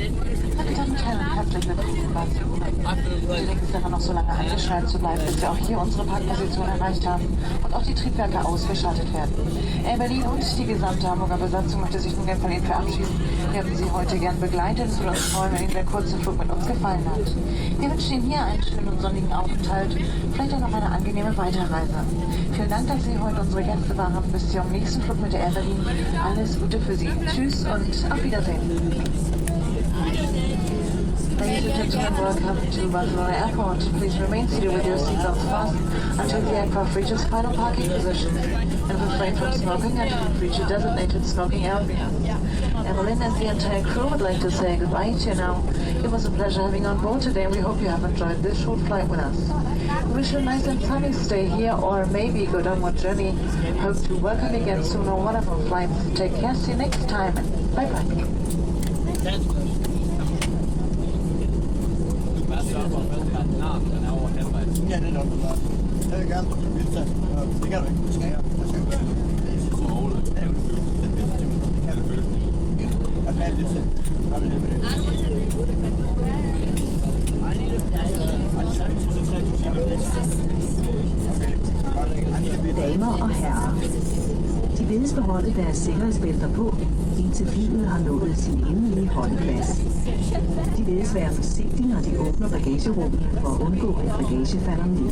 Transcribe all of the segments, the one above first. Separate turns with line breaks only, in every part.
Meine Damen und Herren, herzlich willkommen in Barcelona. Bitte denken Sie daran, noch so lange angeschnallt zu bleiben, bis wir auch hier unsere Parkposition erreicht haben und auch die Triebwerke ausgeschaltet werden. Air Berlin und die gesamte Hamburger Besatzung möchte sich nun gern von Ihnen verabschieden. Wir haben Sie heute gern begleitet. Es würde uns freuen, wenn Ihnen der kurze Flug mit uns gefallen hat. Wir wünschen Ihnen hier einen schönen und sonnigen Aufenthalt, vielleicht auch noch eine angenehme Weiterreise. Vielen Dank, dass Sie heute unsere Gäste waren. Bis zum nächsten Flug mit der Air Berlin. Alles Gute für Sie. Tschüss und auf Wiedersehen. Ladies and gentlemen, welcome to Barcelona Airport. Please remain seated with your seatbelts fastened until the aircraft reaches final parking position and refrain from smoking until it reaches a designated smoking area. Evelyn and the entire crew would like to say goodbye to you now. It was a pleasure having you on board today, and we hope you have enjoyed this short flight with us. We wish you a nice and sunny stay here, or maybe a good onward journey. Hope to welcome you again soon on one of our flights. Take care, see you next time, and bye-bye.
Ja, det er nok meget. Jeg vil gerne vise dig. Det kan du ikke. Ja,
Damer og herrer, de bedes beholde deres sikkerhedsbælter på, indtil flyet har nået sin endelige holdeplads. De bedes være forsigtige, når de åbner bagagerummet for at undgå, at bagage falder ned.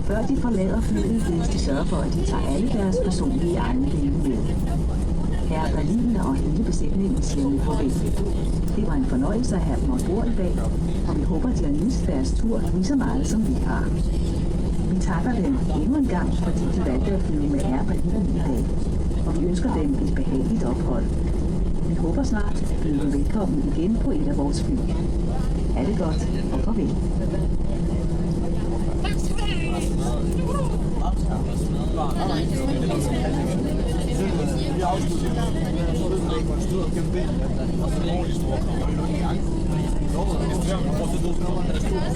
Før de forlader flyet, bedes de sørge for, at de tager alle deres personlige ejendele med. Herre Berlin og hele besætningen siger nu farvel. Det var en fornøjelse at have dem ombord i dag, og vi håber, at de har nydt deres tur lige så meget, som vi har. Vi takker dem endnu en gang, fordi de valgte at flyve med Air Berlin i dag, og vi ønsker dem et behageligt ophold. Vi håber snart at byde dem velkommen igen på et af vores fly. Ha' det godt, og farvel.
Vi afslutter. Jeg tror, det er ikke, hvor en stod gennem det. Og så er det store kommer i nogle gange. Hvis du har prøvet at se noget, der stod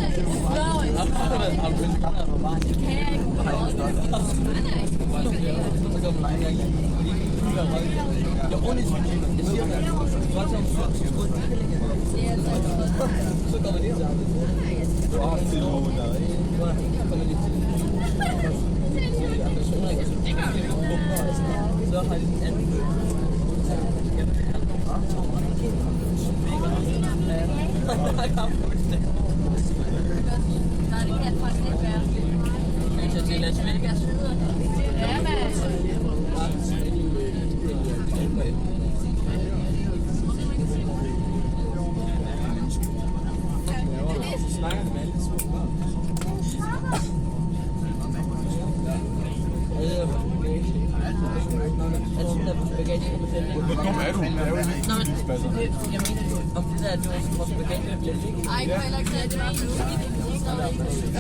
Hvor dum er du? Det er jo ikke spasser.
Jeg mener, om det der, det var vores bagage, der bliver ligget. Ej, jeg kan heller ikke sige, at det var en